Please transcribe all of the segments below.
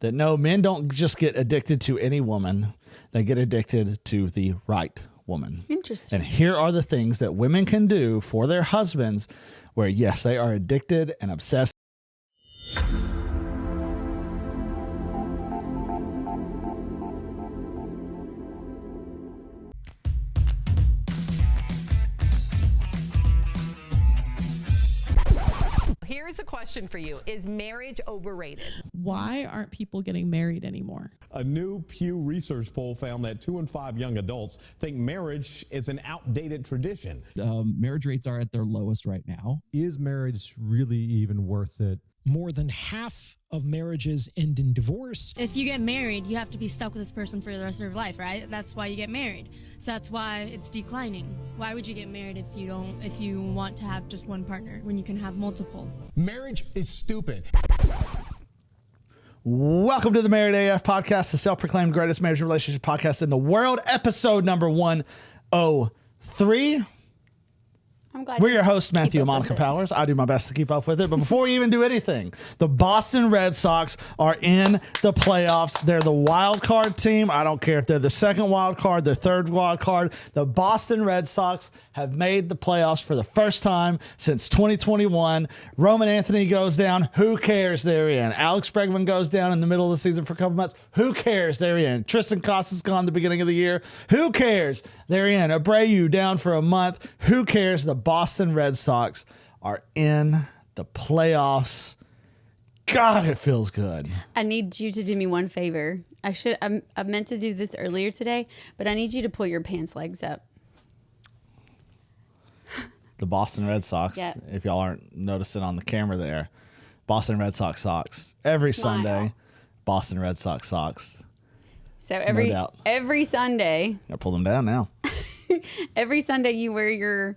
that no, men don't just get addicted to any woman. They get addicted to the right woman. Interesting. And here are the things that women can do for their husbands where, yes, they are addicted and obsessed. Here's a question for you. Is marriage overrated? Why aren't people getting married anymore? A new Pew Research poll found that 2 in 5 young adults think marriage is an outdated tradition. Marriage rates are at their lowest right now. Is marriage really even worth it? More than half of marriages end in divorce. If you get married, you have to be stuck with this person for the rest of your life, right? That's why you get married. So that's why it's declining. Why would you get married if you want to have just one partner when you can have multiple? Marriage is stupid. Welcome to the Married AF podcast, the self-proclaimed greatest marriage and relationship podcast in the world, episode number 103. I'm glad. We're your hosts, Matthew and Monica Powers. I do my best to keep up with it. But before we even do anything, the Boston Red Sox are in the playoffs. They're the wild card team. I don't care if they're the second wild card, the third wild card. The Boston Red Sox have made the playoffs for the first time since 2021. Roman Anthony goes down. Who cares? They're in. Alex Bregman goes down in the middle of the season for a couple months. Who cares? They're in. Tristan Costas gone at the beginning of the year. Who cares? They're in. Abreu down for a month. Who cares? The Boston Red Sox are in the playoffs. God, it feels good. I need you to do me one favor. I meant to do this earlier today, but I need you to pull your pants legs up. The Boston Red Sox, Yep. if y'all aren't noticing on the camera there, Boston Red Sox socks. Every Smile. Sunday, Boston Red Sox socks. So every doubt. Sunday, Gotta pull them down now. every Sunday you wear your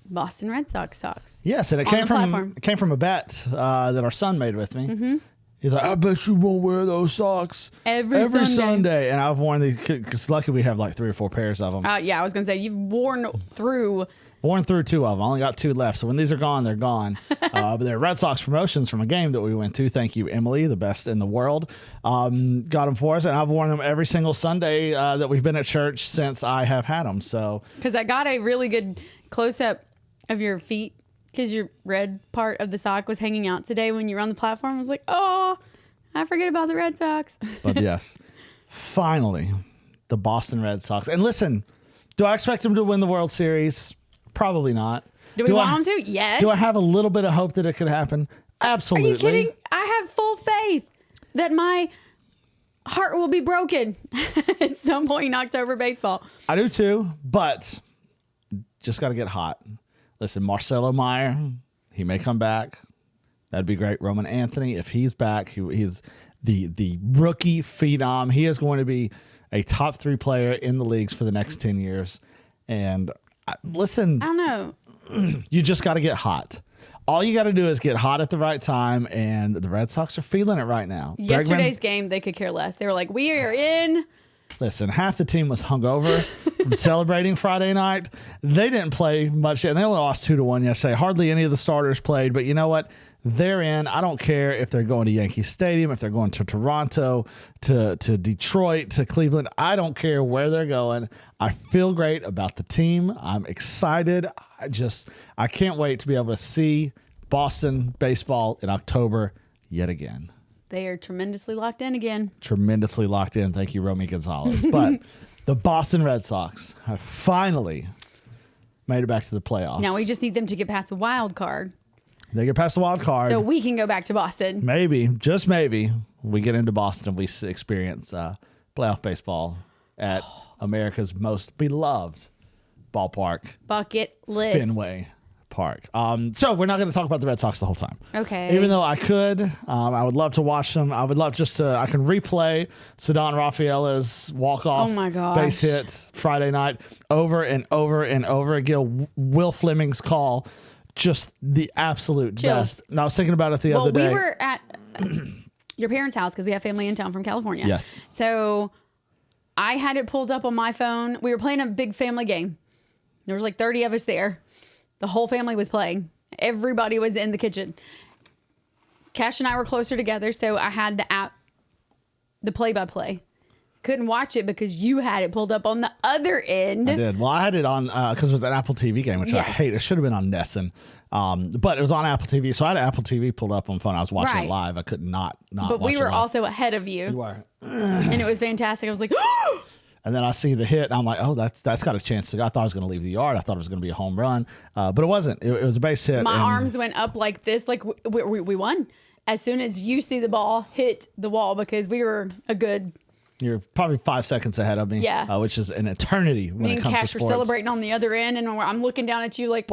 Boston Red Sox socks. Yes, and it On came the from platform. it came from a bet that our son made with me. He's like, I bet you won't wear those socks Every Sunday. And I've worn these because lucky we have like 3 or 4 pairs of them. Yeah, I was gonna say you've worn through. Worn through 2 of them. I only got 2 left. So when these are gone, they're gone. But they're Red Sox promotions from a game that we went to. Thank you, Emily, the best in the world. Got them for us. And I've worn them every single Sunday that we've been at church since I have had them. So Because I got a really good close up of your feet because your red part of the sock was hanging out today when you were on the platform. I was like, oh, I forget about the Red Sox. But yes, finally, the Boston Red Sox. And listen, do I expect them to win the World Series? Probably not. Do we want them to? Yes. Do I have a little bit of hope that it could happen? Absolutely. Are you kidding? I have full faith that my heart will be broken at some point in October baseball. I do too, but just got to get hot. Listen, Marcelo Meyer, he may come back. That'd be great. Roman Anthony, if he's back, he's the rookie phenom. He is going to be a top 3 player in the leagues for the next 10 years. And listen, I don't know. you just got to get hot. All you got to do is get hot at the right time, and the Red Sox are feeling it right now. Yesterday's game, they could care less. They were like, we are in. Listen, half the team was hungover from celebrating Friday night. They didn't play much, and they only lost 2-1 yesterday. Hardly any of the starters played, but you know what? They're in. I don't care if they're going to Yankee Stadium, if they're going to Toronto, to Detroit, to Cleveland. I don't care where they're going. I feel great about the team. I'm excited. I can't wait to be able to see Boston baseball in October yet again. They are tremendously locked in again. Tremendously locked in. Thank you, Romy Gonzalez. But the Boston Red Sox have finally made it back to the playoffs. Now we just need them to get past the wild card. They get past the wild card. So we can go back to Boston. Maybe, just maybe, we get into Boston and we experience playoff baseball at America's most beloved ballpark, Bucket list. Fenway Park. So we're not going to talk about the Red Sox the whole time. Okay. Even though I could, I would love to watch them. I would love I can replay Ceddanne Rafaela's walk-off base hit Friday night over and over and over again. Will Fleming's call, just the absolute best. And I was thinking about it the other day. We were at your parents' house because we have family in town from California. Yes. So I had it pulled up on my phone. We were playing a big family game. There was like 30 of us there. The whole family was playing. Everybody was in the kitchen. Cash and I were closer together, so I had the app, the play-by-play. Couldn't watch it because you had it pulled up on the other end. I did. Well, I had it on because it was an Apple TV game, which I Yes. hate. It should have been on Nesson, but it was on Apple TV, so I had Apple TV pulled up on phone. I was watching Right. it live. I could not But watch we it were live. also ahead of you. You are. And it was fantastic. I was like, And then I see the hit, and I'm like, oh, that's got a chance to go. I thought I was going to leave the yard. I thought it was going to be a home run, but it wasn't. It was a base hit. my and arms went up like this, like we won. As soon as you see the ball hit the wall, because we were a good... You're probably 5 seconds ahead of me, Yeah. Which is an eternity when Me it and comes Cash to were sports. celebrating on the other end, and I'm looking down at you like...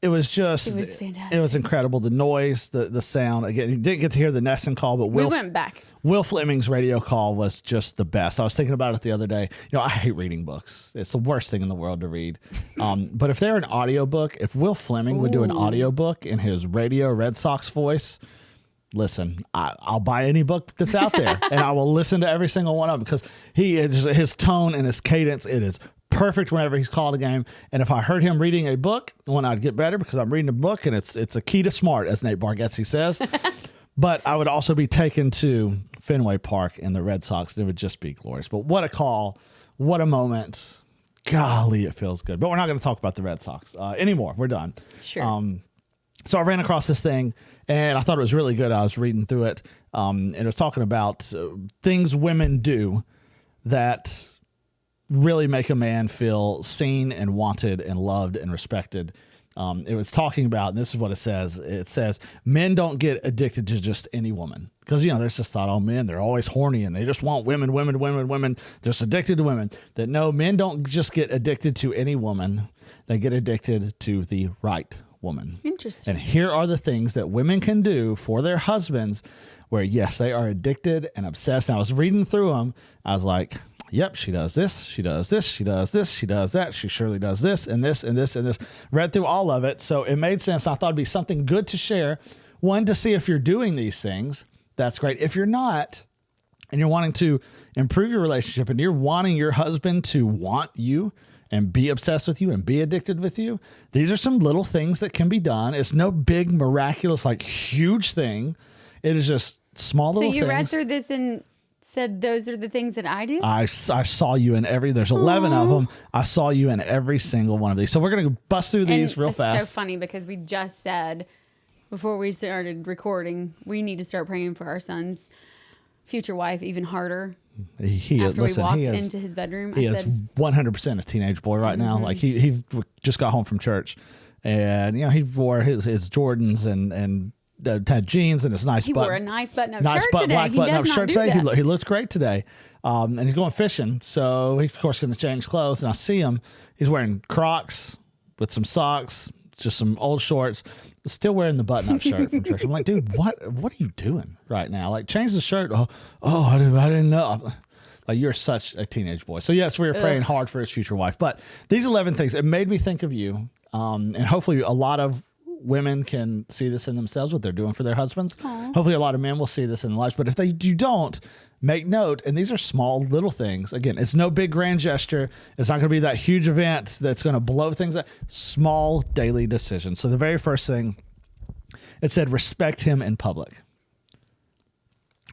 It was just, It was fantastic. It was incredible. The noise, the sound. Again, you didn't get to hear the Nesson call, but We went back. Will Fleming's radio call was just the best. I was thinking about it the other day. You know, I hate reading books. It's the worst thing in the world to read. But if they're an audiobook, if Will Fleming would do an audiobook in his radio Red Sox voice, listen, I'll buy any book that's out there and I will listen to every single one of them because his tone and his cadence, it is perfect whenever he's called a game. And if I heard him reading a book, when I'd get better because I'm reading a book and it's a key to smart, as Nate Bargatze says. But I would also be taken to Fenway Park and the Red Sox. It would just be glorious. But what a call. What a moment. Golly, it feels good. But we're not going to talk about the Red Sox anymore. We're done. Sure. So I ran across this thing, and I thought it was really good. I was reading through it, and it was talking about things women do that really make a man feel seen and wanted and loved and respected. It was talking about, and this is what it says. It says, men don't get addicted to just any woman. Because, you know, there's this thought, oh, men, they're always horny and they just want women. They're just addicted to women. That no, men don't just get addicted to any woman. They get addicted to the right woman. Interesting. And here are the things that women can do for their husbands where, yes, they are addicted and obsessed. And I was reading through them. I was like, yep, she does this, she does this, she does this, she does that. She surely does this and this and this and this. Read through all of it. So it made sense. I thought it'd be something good to share. One, to see if you're doing these things. That's great. If you're not, and you're wanting to improve your relationship and you're wanting your husband to want you and be obsessed with you and be addicted with you, these are some little things that can be done. It's no big, miraculous, like huge thing. It is just small So little things. you read through this and said those are the things that I do? I saw you in there's 11 of them. I saw you in every single one of these. So we're going to bust through these And real it's fast. so funny because we just said before we started recording, we need to start praying for our son's future wife even harder. After we walked into his bedroom, He I is said, 100% a teenage boy right now. Like he just got home from church, and you know he wore his Jordans and had jeans and his nice he button. wore a nice button-up shirt today. Black He button-up does not shirt do today. that. He looks great today, and he's going fishing. So he's of course going to change clothes. And I see him. He's wearing Crocs with some socks, just some old shorts. Still wearing the button-up shirt from church. I'm like, dude, what are you doing right now? Like, change the shirt. Oh, I didn't know. Like, you're such a teenage boy. So yes, we were praying hard for his future wife. But these 11 things, it made me think of you. And hopefully a lot of women can see this in themselves, what they're doing for their husbands. Aww. Hopefully a lot of men will see this in their lives. But if you don't, make note. And these are small little things. Again, it's no big grand gesture. It's not going to be that huge event that's going to blow things up. Small daily decisions. So the very first thing, it said, respect him in public.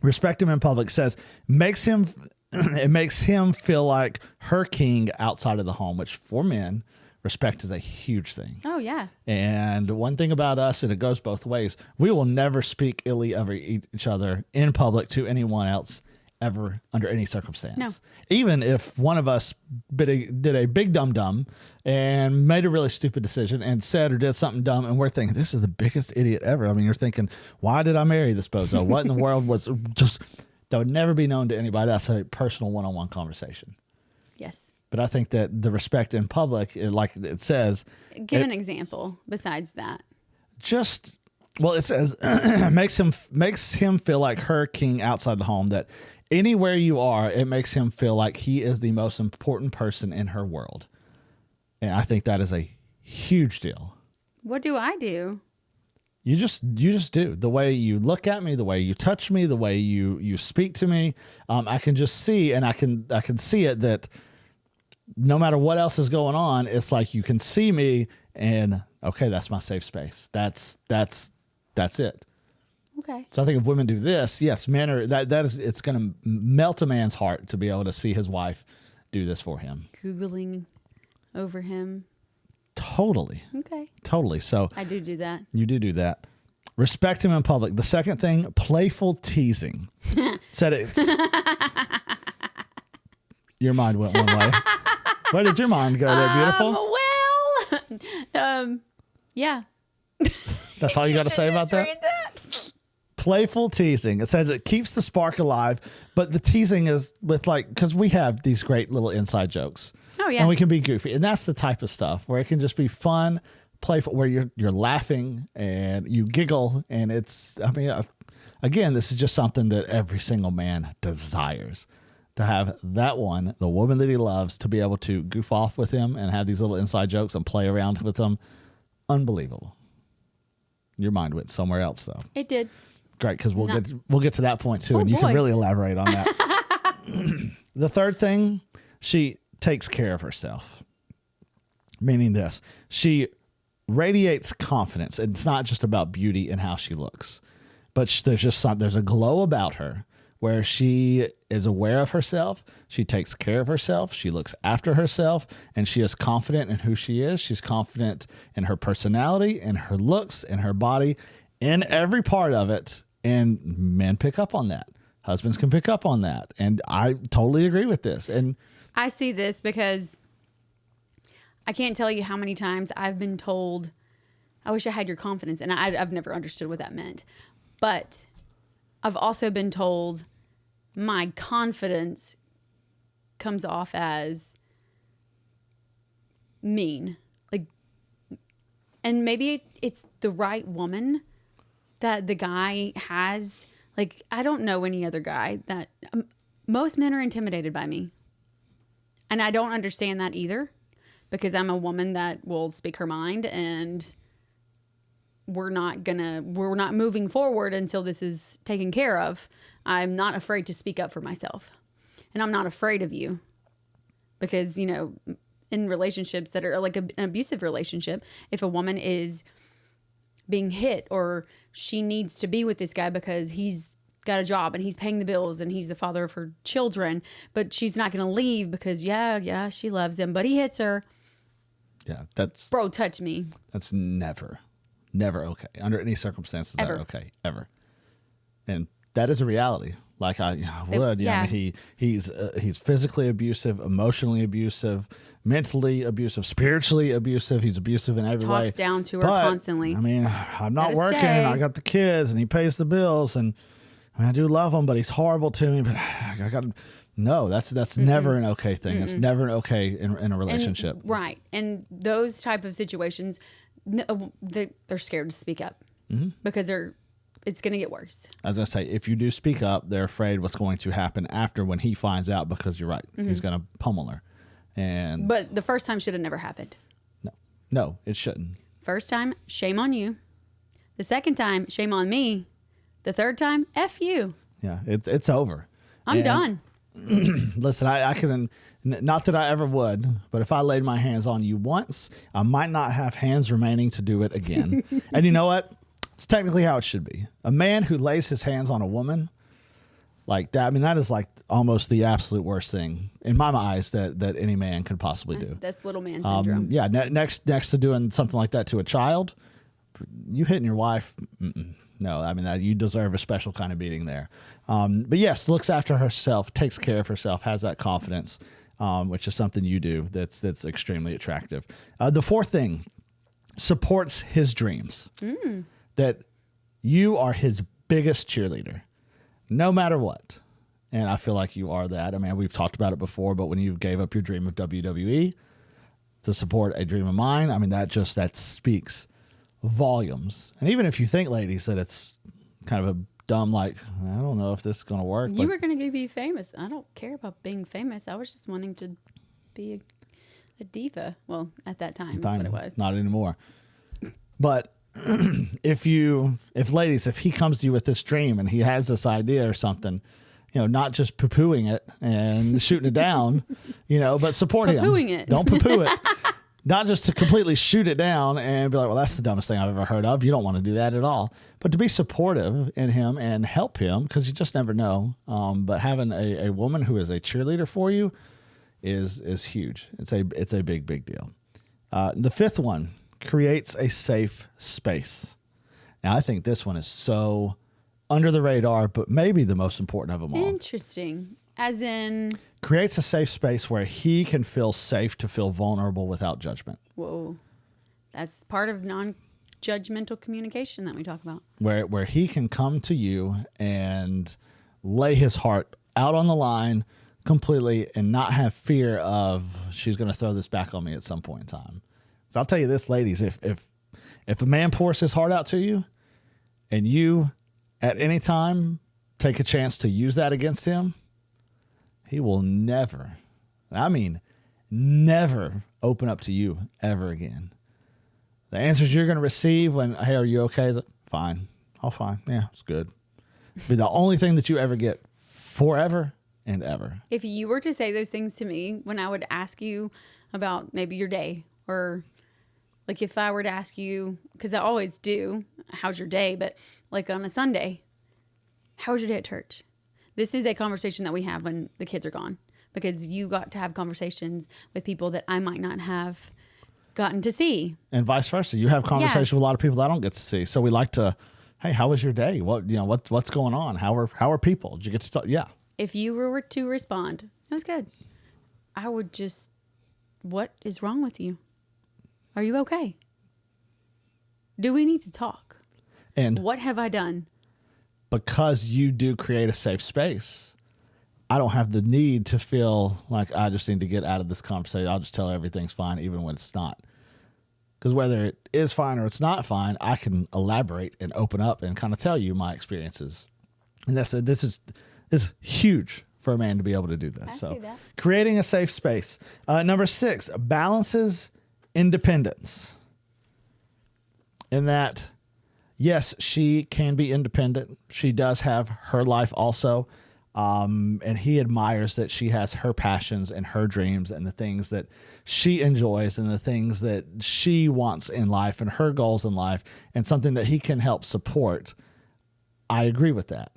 Respect him in public says, it makes him feel like her king outside of the home, which for men, respect is a huge thing. oh, yeah. And one thing about us, and it goes both ways, we will never speak illy of each other in public to anyone else ever under any circumstance. No. Even if one of us did a big dumb and made a really stupid decision and said or did something dumb, and we're thinking, this is the biggest idiot ever. I mean, you're thinking, why did I marry this bozo? What in the world was just, that would never be known to anybody. That's a personal one-on-one conversation. Yes. But I think that the respect in public, like it says, Give an example besides that. just, well, it says makes him feel like her king outside the home, that anywhere you are, it makes him feel like he is the most important person in her world. And I think that is a huge deal. What do I do? You just do. The way you look at me, the way you touch me, the way you speak to me, I can just see, and I can see it, that no matter what else is going on, it's like you can see me and okay, that's my safe space. That's it. Okay. So I think if women do this, yes, men are it's going to melt a man's heart to be able to see his wife do this for him. Googling over him. Totally. Okay. Totally. So I do that. You do that. Respect him in public. The second thing, playful teasing. Said it's your mind went one way. Where did your mind go there, beautiful? Yeah. That's all you got to say about that? Playful teasing. It says it keeps the spark alive, but the teasing is with because we have these great little inside jokes. Oh, yeah. And we can be goofy. And that's the type of stuff where it can just be fun, playful, where you're laughing and you giggle. And again, this is just something that every single man desires. To have that one, the woman that he loves, to be able to goof off with him and have these little inside jokes and play around with them. Unbelievable. Your mind went somewhere else, though. It did. Great, because we'll get to that point, too, and you boy. can really elaborate on that. The third thing, she takes care of herself. Meaning this, she radiates confidence. It's not just about beauty and how she looks, but there's a glow about her where she is aware of herself. She takes care of herself. She looks after herself, and she is confident in who she is. She's confident in her personality, in her looks, in her body, in every part of it. And men pick up on that. Husbands can pick up on that. And I totally agree with this. And I see this because I can't tell you how many times I've been told, I wish I had your confidence. And I've never understood what that meant. But I've also been told my confidence comes off as mean. And maybe it's the right woman that the guy has. I don't know any other guy that most men are intimidated by me. And I don't understand that either, because I'm a woman that will speak her mind, and we're not moving forward until this is taken care of. I'm not afraid to speak up for myself, and I'm not afraid of you, because, in relationships that are like an abusive relationship, if a woman is being hit or she needs to be with this guy because he's got a job and he's paying the bills and he's the father of her children, but she's not going to leave because she loves him, but he hits her. Yeah, bro, touch me. That's never okay under any circumstances. Ever. Okay, ever. And that is a reality. Like I would. Yeah. I mean, he's physically abusive, emotionally abusive, mentally abusive, spiritually abusive. He's abusive in every way. Talks down to her constantly. I mean, I'm not working. Stay. I got the kids, and he pays the bills, and I do love him, but he's horrible to me. But I got no. That's never an okay thing. It's never an okay in a relationship. Right. And those type of situations, they're scared to speak up because it's going to get worse. I was going to say, if you do speak up, they're afraid what's going to happen after when he finds out, because you're right. He's going to pummel her. But the first time should have never happened. No, it shouldn't. First time, shame on you. The second time, shame on me. The third time, F you. Yeah, it's over. I'm done. Listen, I can, not that I ever would, but if I laid my hands on you once, I might not have hands remaining to do it again. And you know what? It's technically how it should be. A man who lays his hands on a woman like that, I mean, that is like almost the absolute worst thing in my eyes that any man could possibly do. That's little man syndrome. Yeah, next to doing something like that to a child, you hitting your wife, no, I mean, you deserve a special kind of beating there. But yes, looks after herself, takes care of herself, has that confidence, which is something you do that's extremely attractive. The fourth thing, supports his dreams. That you are his biggest cheerleader, no matter what. And I feel like you are that. I mean, we've talked about it before, but when you gave up your dream of WWE to support a dream of mine, I mean, that speaks volumes. And even if you think, ladies, that it's kind of a dumb, I don't know if this is going to work. You were going to be famous. I don't care about being famous. I was just wanting to be a diva. Well, at that time, that's what it was. Not anymore. But if he comes to you with this dream and he has this idea or something, not just poo-pooing it and shooting it down, but supporting him. Poo-pooing it. Don't poo-poo it. Not just to completely shoot it down and be like, well, that's the dumbest thing I've ever heard of. You don't want to do that at all. But to be supportive in him and help him, because you just never know. But having a woman who is a cheerleader for you is huge. It's a big, big deal. The fifth one, creates a safe space. Now, I think this one is so under the radar, but maybe the most important of them all. Interesting. As in, Creates a safe space where he can feel safe to feel vulnerable without judgment. whoa, that's part of non-judgmental communication that we talk about. Where he can come to you and lay his heart out on the line completely and not have fear of she's going to throw this back on me at some point in time. So I'll tell you this, ladies, if a man pours his heart out to you and you at any time take a chance to use that against him, he will never, I mean, never open up to you ever again. The answers you're going to receive when, hey, are you okay? Is it fine? Oh, fine. Yeah, it's good. Be the only thing that you ever get forever and ever. If you were to say those things to me when I would ask you about maybe your day, or like if I were to ask you, because I always do, how's your day? But like on a Sunday, how was your day at church? This is a conversation that we have when the kids are gone, because you got to have conversations with people that I might not have gotten to see. And vice versa. You have conversations with a lot of people that I don't get to see. So we like to, hey, how was your day? What's going on? How are people? Did you get to talk? Yeah. If you were to respond, it was good, I would just, what is wrong with you? Are you okay? Do we need to talk? And What have I done? because you do create a safe space, I don't have the need to feel like I just need to get out of this conversation. I'll just tell her everything's fine, even when it's not. Because whether it is fine or it's not fine, I can elaborate and open up and kind of tell you my experiences. And this is huge for a man to be able to do this. I So see that. creating a safe space. Number 6, balances independence. In that, yes, she can be independent. She does have her life also. And he admires that she has her passions and her dreams and the things that she enjoys and the things that she wants in life and her goals in life, and something that he can help support. I agree with that.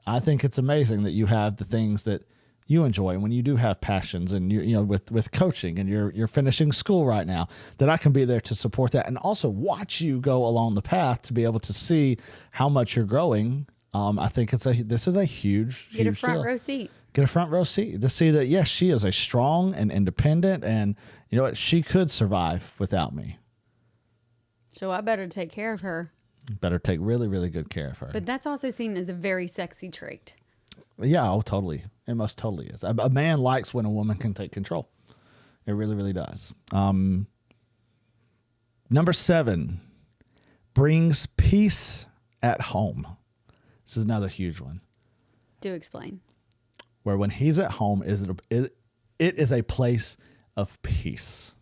I think it's amazing that you have the things that you enjoy, and when you do have passions, and you with coaching, and you're finishing school right now, that I can be there to support that and also watch you go along the path to be able to see how much you're growing. I think this is a huge Get a huge front deal. row seat. Get a front row seat to see that, yes, she is a strong and independent, and you know what, she could survive without me. So I better take care of her. Better take really, really good care of her. But that's also seen as a very sexy trait. Yeah, oh, totally. It most totally is. A man likes when a woman can take control. It really, really does. Number 7, brings peace at home. This is another huge one. Do explain. Where when he's at home, it is a place of peace.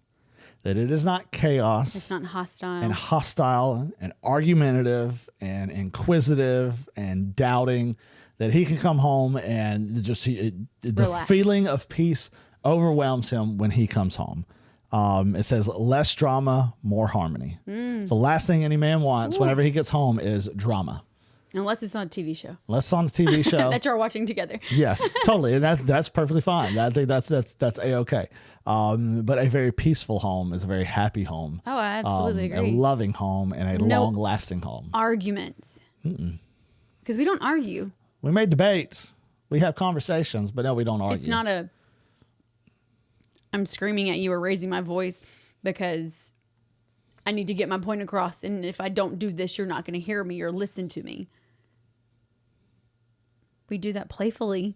That it is not chaos. It's not hostile. And hostile and argumentative and inquisitive and doubting. That he can come home and just the Relax. feeling of peace overwhelms him when he comes home. It says less drama, more harmony. So the last thing any man wants whenever he gets home is drama. Unless it's on a TV show Unless it's on a TV show. that you're watching together. Yes, totally, and that's perfectly fine. I think that's a-okay. But a very peaceful home is a very happy home. Oh, I absolutely A agree. loving home and a No long-lasting home. Arguments. Because we don't argue. We may debate, we have conversations, but no, we don't argue. It's not I'm screaming at you or raising my voice because I need to get my point across. And if I don't do this, you're not going to hear me or listen to me. We do that playfully.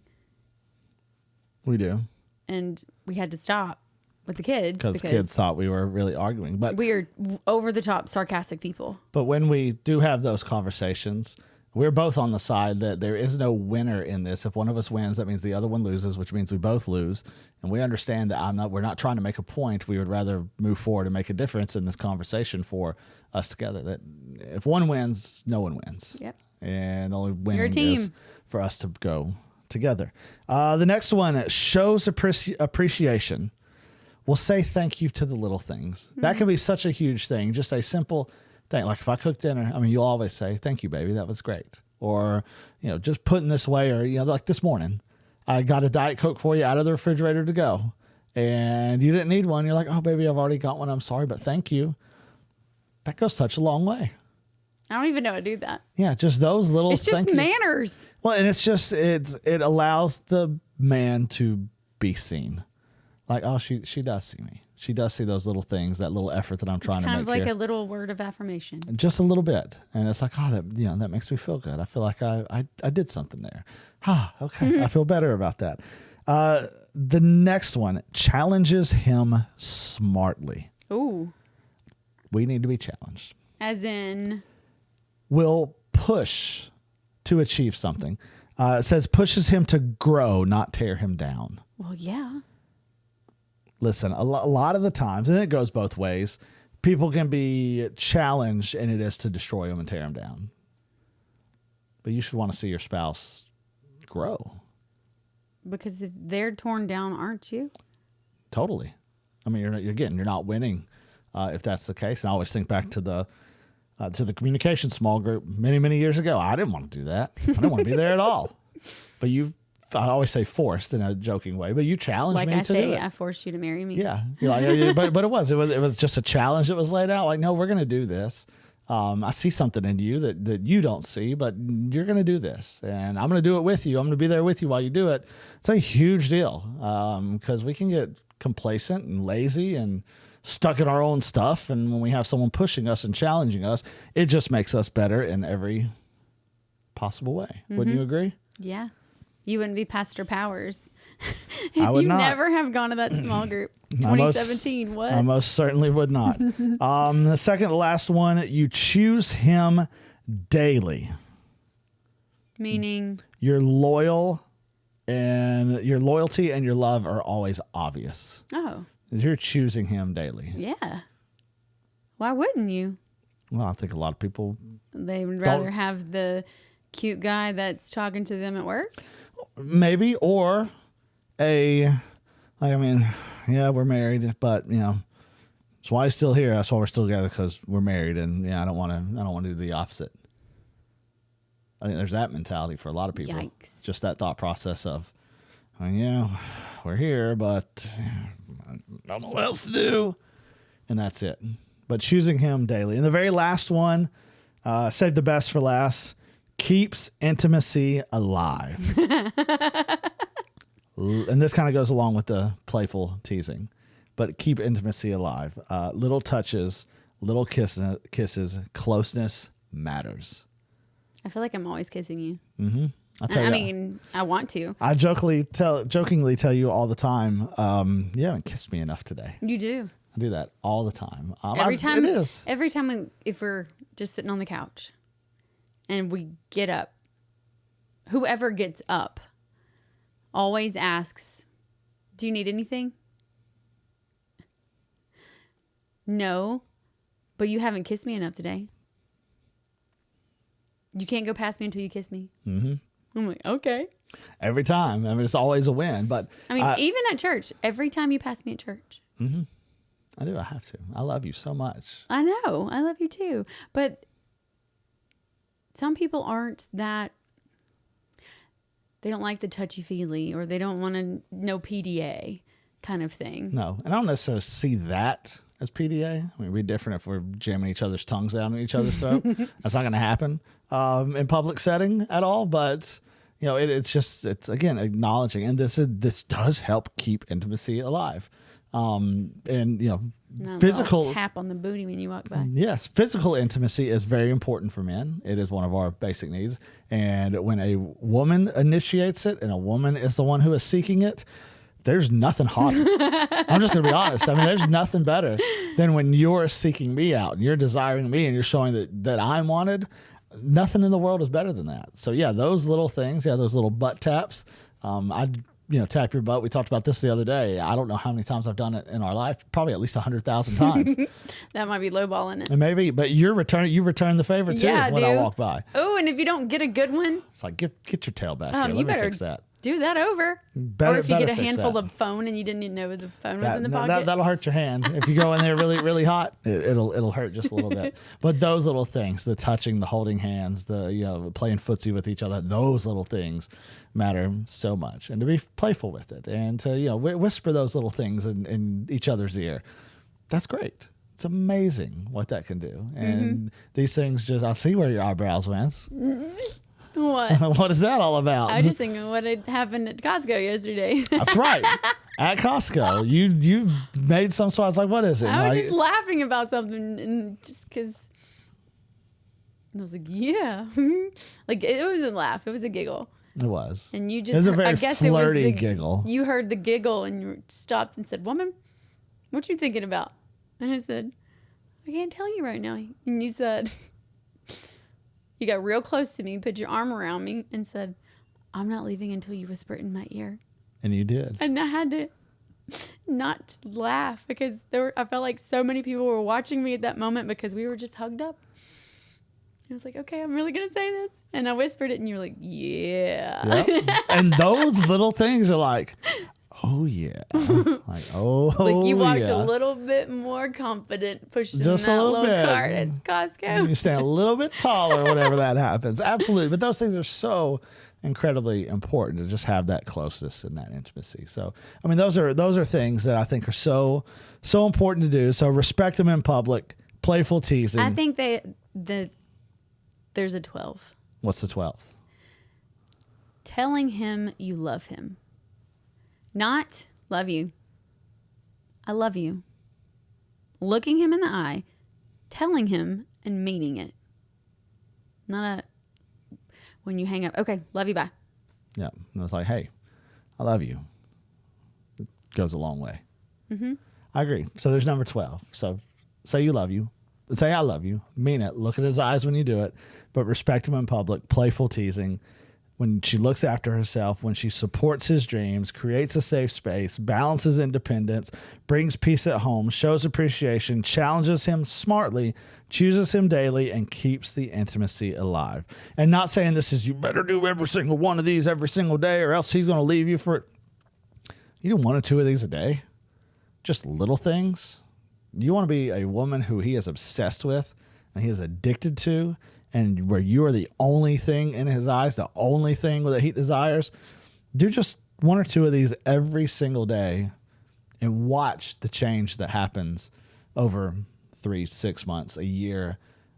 We do. And we had to stop with the kids Because kids thought we were really arguing. But we are over the top sarcastic people. But when we do have those conversations, we're both on the side that there is no winner in this. If one of us wins, that means the other one loses, which means we both lose. And we understand that we're not trying to make a point. We would rather move forward and make a difference in this conversation for us together. That if one wins, no one wins. Yep. And the only You're a winning team. is for us to go together. The next one shows appreciation. will say thank you to the little things. That can be such a huge thing. Just a simple thing. Like if I cook dinner, I mean, you'll always say, thank you, baby. That was great. Or, just putting this away, or, like this morning, I got a Diet Coke for you out of the refrigerator to go. And you didn't need one. You're like, oh, baby, I've already got one. I'm sorry, but thank you. That goes such a long way. I don't even know how to do that. Yeah, just those little It's just thank yous. manners. Well, and it's just, it allows the man to be seen. Like, oh, she does see me. She does see those little things, that little effort that I'm trying to make Kind of like here. a little word of affirmation. Just a little bit. And it's like, oh, that makes me feel good. I feel like I did something there. Okay. I feel better about that. The next one, challenges him smartly. Ooh. We need to be challenged. As in, Will push to achieve something. It says pushes him to grow, not tear him down. well, yeah. Listen, a lot of the times, and it goes both ways, people can be challenged and it is to destroy them and tear them down. But you should want to see your spouse grow. Because if they're torn down, aren't you? Totally. I mean, you're not winning if that's the case. And I always think back to the communication small group many years ago. I didn't want to do that. I didn't want to be there at all. But I always say forced in a joking way, but you challenged Like me I to do say, it. I forced you to marry me. Yeah. But it was just a challenge that was laid out. Like, no, we're going to do this. I see something in you that you don't see, but you're going to do this, and I'm going to do it with you. I'm going to be there with you while you do it. It's a huge deal because we can get complacent and lazy and stuck in our own stuff. And when we have someone pushing us and challenging us, it just makes us better in every possible way. Wouldn't you agree? Yeah. You wouldn't be Pastor Powers if I would you not. never have gone to that small group. I most- 2017, what? I most certainly would not. The second to last one, you choose him daily. Meaning, Your loyalty and your love are always obvious. oh, You're choosing him daily. yeah. Why wouldn't you? Well, I think a lot of people They would rather have the cute guy that's talking to them at work. maybe, or yeah, we're married, but that's why he's still here. That's why we're still together, because we're married, and I don't want to do the opposite. I think there's that mentality for a lot of people. Yikes. Just that thought process of, we're here, but I don't know what else to do, and that's it. But choosing him daily. And the very last one, save the best for last, keeps intimacy alive. And this kind of goes along with the playful teasing, but keep intimacy alive. Little touches, little kisses, closeness matters. I feel like I'm always kissing you. I mean, I want to. I jokingly tell you all the time, you haven't kissed me enough today. You do. I do that all the time. Every time. It is. Every time if we're just sitting on the couch and we get up, whoever gets up always asks, do you need anything? No, but you haven't kissed me enough today. You can't go past me until you kiss me. Mm-hmm. I'm like, okay. Every time. I mean, it's always a win. But I mean, even at church, every time you pass me at church. I do. I have to. I love you so much. I know. I love you too. But some people aren't that. They don't like the touchy-feely, or they don't want to know PDA kind of thing. No. And I don't necessarily see that as PDA. I mean, it'd be different if we're jamming each other's tongues down in each other's throat. That's not going to happen in public setting at all. But, it's again, acknowledging. And this does help keep intimacy alive. Physical tap on the booty when you walk by. Yes, physical intimacy is very important for men. It is one of our basic needs. And when a woman initiates it and a woman is the one who is seeking it, there's nothing hotter. I'm just going to be honest. I mean, there's nothing better than when you're seeking me out and you're desiring me and you're showing that I'm wanted. Nothing in the world is better than that. So yeah, those little things, those little butt taps. Tap your butt. We talked about this the other day. I don't know how many times I've done it in our life. Probably at least 100,000 times. That might be lowballing it. And maybe, but you return the favor too when I walk by. Oh, and if you don't get a good one, It's like, get your tail back here. you Let me better fix that. do that over. Better- or if you get better a fix handful that. of phone and you didn't even know the phone was in the pocket. That'll hurt your hand. If you go in there really hot, it'll hurt just a little bit. But those little things, the touching, the holding hands, the playing footsie with each other, those little things matter so much. And to be playful with it and to whisper those little things in each other's ear, that's great. It's amazing what that can do. And these things I see where your eyebrows went. What? What is that all about? I was just thinking what had happened at Costco yesterday. That's right. At Costco, you made some. So I was like, "What is it?" I was just laughing about something, and just because I was like, "Yeah," like it was a laugh, it was a giggle, It was. and you It just was a very I guess flirty it was giggle. You heard the giggle, and you stopped and said, "Woman, what you thinking about?" And I said, "I can't tell you right now." And you said. You got real close to me, put your arm around me, and said, "I'm not leaving until you whisper it in my ear." And you did. And I had to not laugh because I felt like so many people were watching me at that moment because we were just hugged up. I was like, okay, I'm really going to say this. And I whispered it, and you're like, yeah. Yep. And those little things are like, oh, yeah. Like, oh, Like you walked yeah. a little bit more confident pushing Just a that little little bit. cart at Costco. You stand a little bit taller whenever that happens. Absolutely. But those things are so incredibly important to just have that closeness and that intimacy. So, I mean, those are things that I think are so important to do. So respect them in public, playful teasing. I think there's a 12. What's the 12th? Telling him you love him. Not love you. I love you. Looking him in the eye, telling him and meaning it. Not when you hang up, okay, love you, bye. Yeah. And it's like, hey, I love you. It goes a long way. Mm-hmm. I agree. So there's number 12. So say you love you. Say I love you. Mean it. Look at his eyes when you do it. But respect him in public. Playful teasing. When she looks after herself, when she supports his dreams, creates a safe space, balances independence, brings peace at home, shows appreciation, challenges him smartly, chooses him daily, and keeps the intimacy alive. And not saying this is, you better do every single one of these every single day or else he's going to leave you for it. You do one or two of these a day. Just little things. You want to be a woman who he is obsessed with and he is addicted to, and where you are the only thing in his eyes, the only thing that he desires. Do just one or two of these every single day and watch the change that happens over 3, 6 months, a year.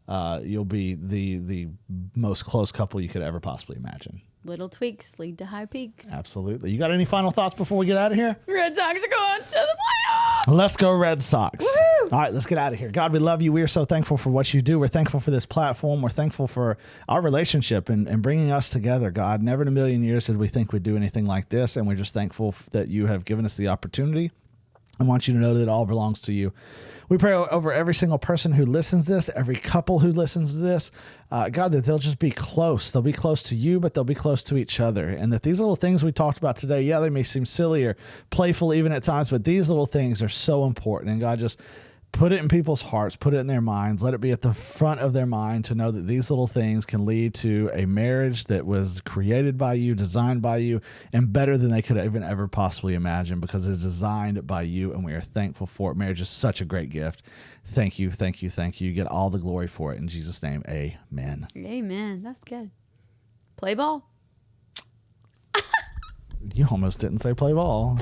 You'll be the most close couple you could ever possibly imagine. Little tweaks lead to high peaks. Absolutely. You got any final thoughts before we get out of here? Red Sox are going to the playoffs. Let's go Red Sox. Woo! All right, let's get out of here. God, we love you. We are so thankful for what you do. We're thankful for this platform. We're thankful for our relationship and bringing us together, God. Never in a million years did we think we'd do anything like this, and we're just thankful that you have given us the opportunity. I want you to know that it all belongs to you. We pray over every single person who listens to this, every couple who listens to this, God, that they'll just be close. They'll be close to you, but they'll be close to each other. And that these little things we talked about today, yeah, they may seem silly or playful even at times, but these little things are so important. And God, just put it in people's hearts, put it in their minds, let it be at the front of their mind to know that these little things can lead to a marriage that was created by you, designed by you, and better than they could even ever possibly imagine because it's designed by you, and we are thankful for it. Marriage is such a great gift. Thank you, thank you, thank you. You get all the glory for it. In Jesus' name, amen. Amen. That's good. Play ball. You almost didn't say play ball.